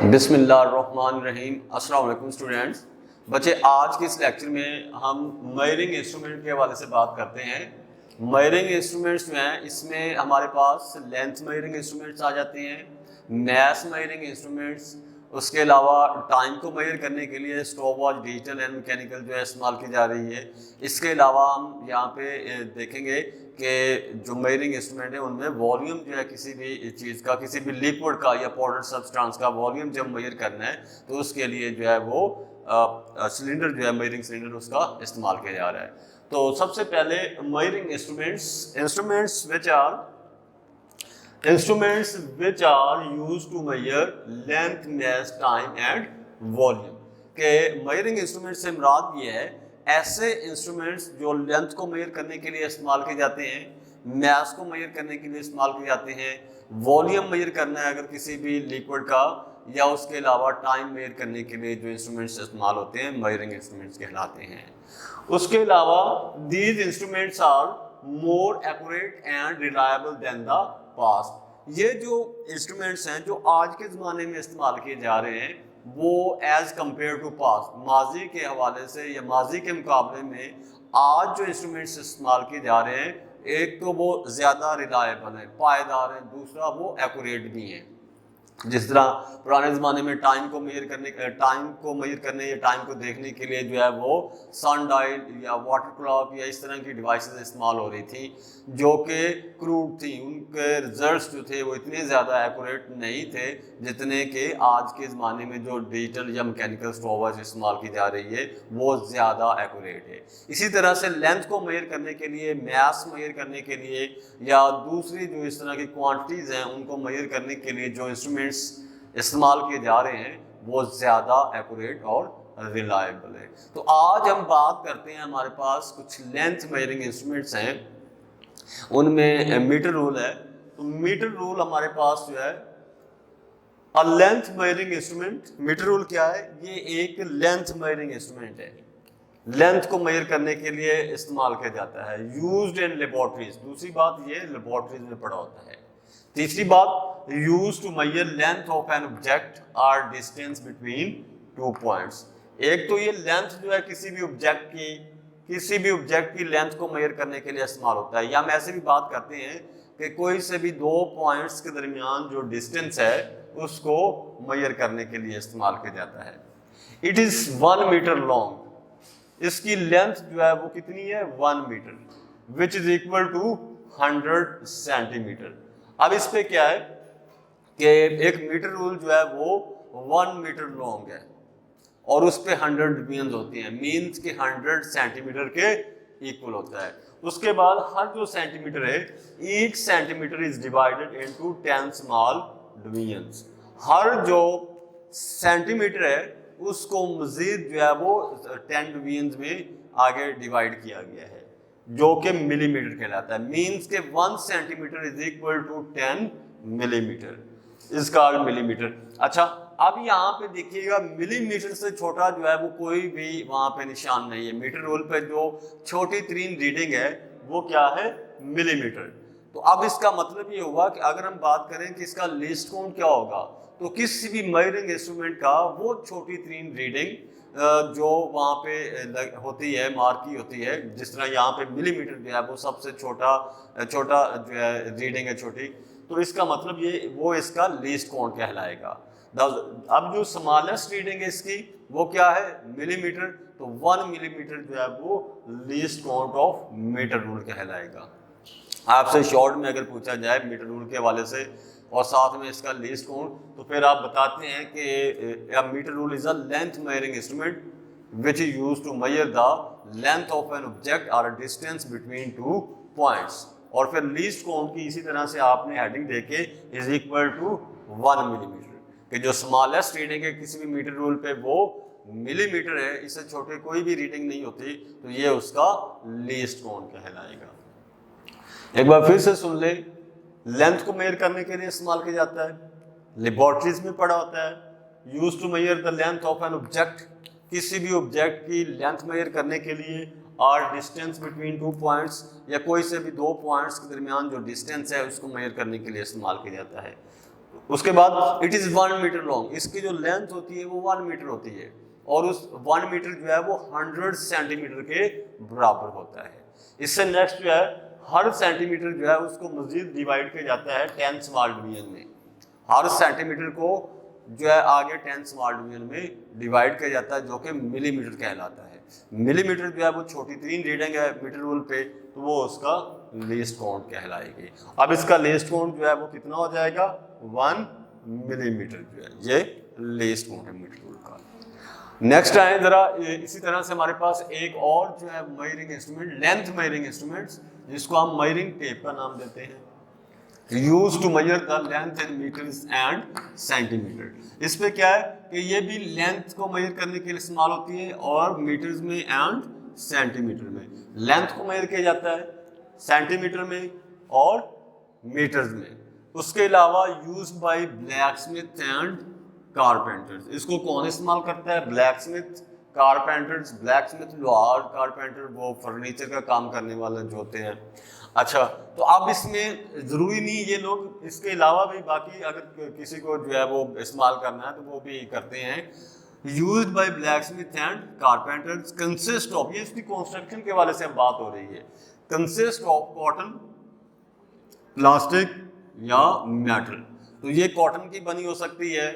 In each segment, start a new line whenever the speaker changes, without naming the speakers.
बिस्मिल्लाहिर्रहमानिर्रहीम। अस्सलाम वालेकुम स्टूडेंट्स। बच्चे, आज के इस लेक्चर में हम मेजरिंग इंस्ट्रूमेंट के हवाले से बात करते हैं। मेजरिंग इंस्ट्रूमेंट्स जो हैं इसमें हमारे पास लेंथ मेजरिंग इंस्ट्रूमेंट्स आ जाते हैं, मैथ मेजरिंग इंस्ट्रूमेंट्स, उसके अलावा टाइम को मेजर करने के लिए stop watch digital and mechanical जो है इस्तेमाल की जा रही है। इसके अलावा हम यहाँ पे देखेंगे कि जो मेजरिंग इंस्ट्रूमेंट है उनमें वॉल्यूम जो है किसी भी चीज़ का, किसी भी लिक्विड का या पाउडर सब्सटेंस का वॉल्यूम जब मेजर करना है तो उसके लिए जो है वो सिलेंडर जो है मेजरिंग सिलेंडर उसका इस्तेमाल किया जा रहा है। तो सबसे पहले measuring instruments which are used to measure length, mass, time and volume। के मेजरिंग इंस्ट्रूमेंट से मुराद ये है ऐसे इंस्ट्रूमेंट्स जो लेंथ को मेजर करने के लिए इस्तेमाल किए जाते हैं, मास को मेजर करने के लिए इस्तेमाल किए जाते हैं, वॉल्यूम मेजर करना है अगर किसी भी लिक्विड का, या उसके अलावा टाइम मेजर करने के लिए जो इंस्ट्रूमेंट्स इस्तेमाल होते हैं मेजरिंग इंस्ट्रूमेंट्स कहलाते हैं। उसके अलावा these instruments are more accurate and reliable than the past. ये जो इंस्ट्रूमेंट्स हैं जो आज के ज़माने में इस्तेमाल किए जा रहे हैं वो एज कम्पेयर टू पास्ट, माजी के हवाले से या माजी के मुकाबले में आज जो इंस्ट्रूमेंट्स इस्तेमाल किए जा रहे हैं, एक तो वो ज़्यादा रिलायबल है, पायदार है, दूसरा वो एक्यूरेट भी हैं। जिस तरह पुराने ज़माने में टाइम को मेजर करने या टाइम को देखने के लिए जो है वो सन डायल या वाटर क्लॉक या इस तरह की डिवाइसेस इस्तेमाल हो रही थी जो कि क्रूड थी। उनके रिजल्ट्स जो थे वो इतने ज़्यादा एक्यूरेट नहीं थे जितने कि आज के ज़माने में जो डिजिटल या मैकेनिकल स्टॉपवॉच इस्तेमाल की जा रही है वो ज़्यादा एक्यूरेट है। इसी तरह से लेंथ को मेजर करने के लिए, मास मेजर करने के लिए या दूसरी जो इस तरह की क्वांटिटीज़ हैं उनको मेजर करने के लिए जो इंस्ट्रूमेंट्स इस्तेमाल किए जा रहे हैं वो ज़्यादा एक्यूरेट और रिलायबल है। तो आज हम बात करते हैं, हमारे पास कुछ लेंथ मेजरिंग इंस्ट्रूमेंट्स हैं, उनमें मीटर रूल है। तो मीटर रूल हमारे पास जो है a length measuring instrument, metre rule क्या है? ये एक लेंथ मेजरिंग इंस्ट्रूमेंट है, लेंथ को मेजर करने के लिए इस्तेमाल किया जाता है, यूज्ड इन लेबोरेटरीज। दूसरी बात ये लेबोरेटरीज में पड़ा होता है। तीसरी बात, used to measure length of an object और डिस्टेंस बिटवीन टू पॉइंट्स। एक तो ये लेंथ जो है किसी भी ऑब्जेक्ट की लेंथ को मेजर करने के लिए इस्तेमाल होता है। या हम ऐसे भी बात करते हैं कि कोई से भी दो पॉइंट्स के दरमियान जो डिस्टेंस है उसको मेजर करने के लिए इस्तेमाल किया जाता है। इट इज 1 मीटर लॉन्ग, इसकी लेंथ जो है वो कितनी है? 1 metre, which is equal to 100 centimetre. अब इस पे क्या है कि एक मीटर रूल जो है वो 1 मीटर लॉन्ग है और उस पे 100 डिवीजन होती हैं, मीन्स कि 100 सेंटीमीटर के इक्वल होता है। उसके बाद हर जो सेंटीमीटर है, each centimetre is divided into 10 small divisions. हर जो सेंटीमीटर है उसको मजीद जो है वो 10 डिवीजन्स में आगे डिवाइड किया गया है जो कि मिलीमीटर कहलाता है। मीन्स के 1 centimetre is equal to 10 millimetre, इसका मिलीमीटर। अच्छा, अब यहाँ पे देखिएगा मिलीमीटर से छोटा जो है वो कोई भी वहाँ पे निशान नहीं है। मीटर रूल पे जो छोटी तरीन रीडिंग है वो क्या है? मिलीमीटर। तो अब इसका मतलब ये हुआ कि अगर हम बात करें कि इसका लीस्ट काउंट क्या होगा, तो किसी भी मेजरिंग इंस्ट्रूमेंट का वो छोटी तरीन रीडिंग जो वहाँ पे होती है, मार्क की होती है, जिस तरह यहाँ पे मिलीमीटर जो है वो सबसे छोटा जो है रीडिंग है छोटी, तो इसका मतलब ये वो इसका लीस्ट काउंट कहलाएगा। अब जो स्मॉलेस्ट रीडिंग है इसकी वो क्या है? मिलीमीटर। तो 1 मिलीमीटर जो है वो least count of metre rule कहलाएगा। आपसे शॉर्ट में अगर पूछा जाए मीटर रूल के हवाले से और साथ में इसका लीस्ट काउंट, तो फिर आप बताते हैं कि metre rule is a length measuring instrument which is used to measure the length of an object और डिस्टेंस बिटवीन टू पॉइंट्स। और फिर लीस्ट काउंट की इसी तरह से आपने हेडिंग देके इज इक्वल टू 1 मिलीमीटर, कि जो स्मॉलेस्ट रीडिंग है किसी भी मीटर रूल पे वो मिलीमीटर है, इससे छोटे कोई भी रीडिंग नहीं होती, तो ये उसका लीस्ट काउंट कहलाएगा। एक बार फिर से सुन ले, लेंथ को मेजर करने के लिए इस्तेमाल किया जाता है, लेबोरेटरीज में पड़ा होता है, used to measure the length of an object, किसी भी ऑब्जेक्ट की लेंथ मेजर करने के लिए, और डिस्टेंस बिटवीन टू पॉइंट्स, या कोई से भी दो पॉइंट्स के दरमियान जो डिस्टेंस है उसको मेजर करने के लिए इस्तेमाल किया जाता है। उसके बाद इट इज 1 मीटर लॉन्ग, इसकी जो लेंथ होती है वो 1 मीटर होती है और उस 1 मीटर जो है वो 100 सेंटीमीटर के बराबर होता है। इससे नेक्स्ट जो है हर सेंटीमीटर जो है उसको मजीद डिवाइड किया जाता है 10 स्मॉल डिवीजन में। हर सेंटीमीटर को जो है आगे 10 स्मॉल डिवीजन में डिवाइड किया जाता है जो कि मिलीमीटर कहलाता है। मिलीमीटर जो है वो छोटी 3 रीडिंग है मीटर रूल पे, तो वो उसका लीस्ट काउंट कहलाएगी। अब इसका लीस्ट काउंट जो है वो कितना हो जाएगा 1 मिलीमीटर जो है ये लीस्ट काउंट है मीटर रूल का। नेक्स्ट आए जरा, इसी तरह से हमारे पास एक और जो है measuring instrument, length measuring instruments, जिसको हम मेजरिंग टेप का नाम देते हैं, use to measure the length in metres and centimetre. इस पे क्या है कि ये भी लेंथ को मेजर करने के लिए इस्तेमाल होती है और मीटर्स में एंड सेंटीमीटर में। लेंथ को मेजर किया जाता है सेंटीमीटर में और मीटर्स में। उसके अलावा use by blacksmith and carpenters. इसको कौन इस्तेमाल करता है? Blacksmith, carpenters. ब्लैकस्मिथ लोहार, कारपेंटर वो फर्नीचर का काम करने वाले जो होते हैं। अच्छा, तो अब इसमें ज़रूरी नहीं ये लोग, इसके अलावा भी बाकी अगर किसी को जो है वो इस्तेमाल करना है तो वो भी करते हैं। Used by blacksmith and carpenters consist of, ये इसकी कंस्ट्रक्शन के वाले से अब बात हो रही है, कंसिस्ट ऑफ कॉटन, प्लास्टिक या मेटल। तो ये कॉटन की बनी हो सकती है,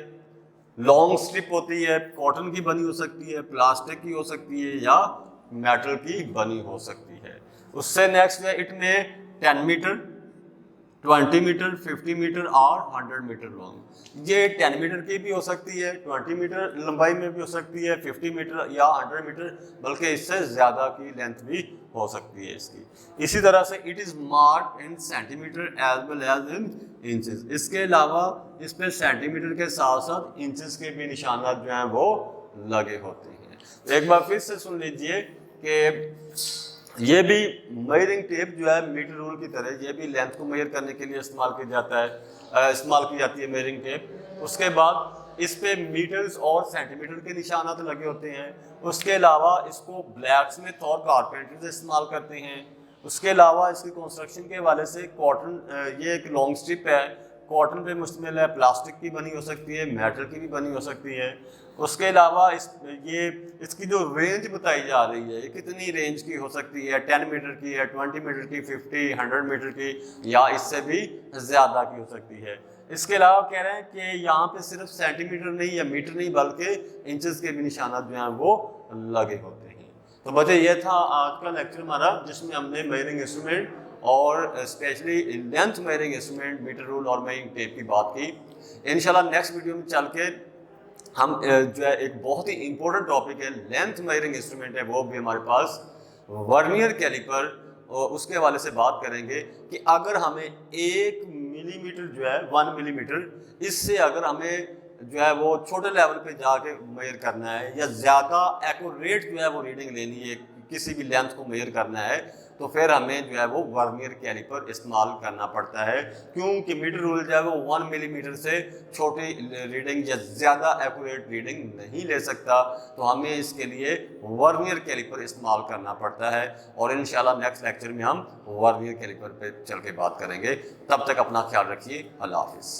लॉन्ग स्ट्रिप होती है, कॉटन की बनी हो सकती है, प्लास्टिक की हो सकती है या मेटल की बनी हो सकती है। उससे नेक्स्ट है इट में 10 मीटर, 20 मीटर, 50 मीटर और 100 मीटर लॉन्ग। ये 10 मीटर की भी हो सकती है, 20 मीटर लंबाई में भी हो सकती है, 50 मीटर या 100 मीटर, बल्कि इससे ज़्यादा की लेंथ भी हो सकती है इसकी। इसी तरह से it is marked in centimetre as well as in inches. इसके अलावा इस पे सेंटीमीटर के साथ साथ इंचेस के भी निशानात जो हैं वो लगे होते हैं। एक बार फिर से सुन लीजिए कि ये भी मेजरिंग टेप जो है मीटर रूल की तरह ये भी लेंथ को मेजर करने के लिए इस्तेमाल किया जाता है, इस्तेमाल की जाती है मेजरिंग टेप। उसके बाद इस पे मीटर्स और सेंटीमीटर के निशानात लगे होते हैं। उसके अलावा इसको ब्लैकस्मिथ और कारपेंटर्स इस्तेमाल करते हैं। उसके अलावा इसकी कंस्ट्रक्शन के हवाले से कॉटन, ये एक लॉन्ग स्ट्रिप है, कॉटन पे मुश्तमिल है, प्लास्टिक की बनी हो सकती है, मेटल की भी बनी हो सकती है। उसके अलावा इसकी जो रेंज बताई जा रही है ये कितनी रेंज की हो सकती है, 10 मीटर की है, 20 मीटर की, 50, 100 मीटर की या इससे भी ज़्यादा की हो सकती है। इसके अलावा कह रहे हैं कि यहाँ पे सिर्फ सेंटीमीटर नहीं या मीटर नहीं बल्कि इंचेस के भी निशानात जो हैं वो लगे होते हैं। तो बच्चे ये था आज का लेक्चर हमारा, जिसमें हमने मेजरिंग इंस्ट्रूमेंट और specially length measuring instrument, metre rule और मेजरिंग टेप की बात की। इंशाल्लाह नेक्स्ट वीडियो में चल के हम जो है एक बहुत ही इंपॉर्टेंट टॉपिक है लेंथ मेजरिंग इंस्ट्रूमेंट है, वो भी हमारे पास वर्नियर कैलिपर, और उसके हवाले से बात करेंगे कि अगर हमें 1 मिलीमीटर जो है 1 मिलीमीटर, इससे अगर हमें जो है वो छोटे लेवल पे जाके मेजर करना है या ज़्यादा एक्यूरेट जो है वो रीडिंग लेनी है, किसी भी लेंथ को मेजर करना है, तो फिर हमें जो है वो वर्नियर कैलिपर इस्तेमाल करना पड़ता है। क्योंकि मीटर रूल जो है वो 1 मिलीमीटर से छोटी रीडिंग या ज़्यादा एक्यूरेट रीडिंग नहीं ले सकता, तो हमें इसके लिए वर्नियर कैलिपर इस्तेमाल करना पड़ता है। और इंशाल्लाह नेक्स्ट लेक्चर में हम वर्नियर कैलिपर पे चल के बात करेंगे। तब तक अपना ख्याल रखिए। अल्लाह हाफिज़।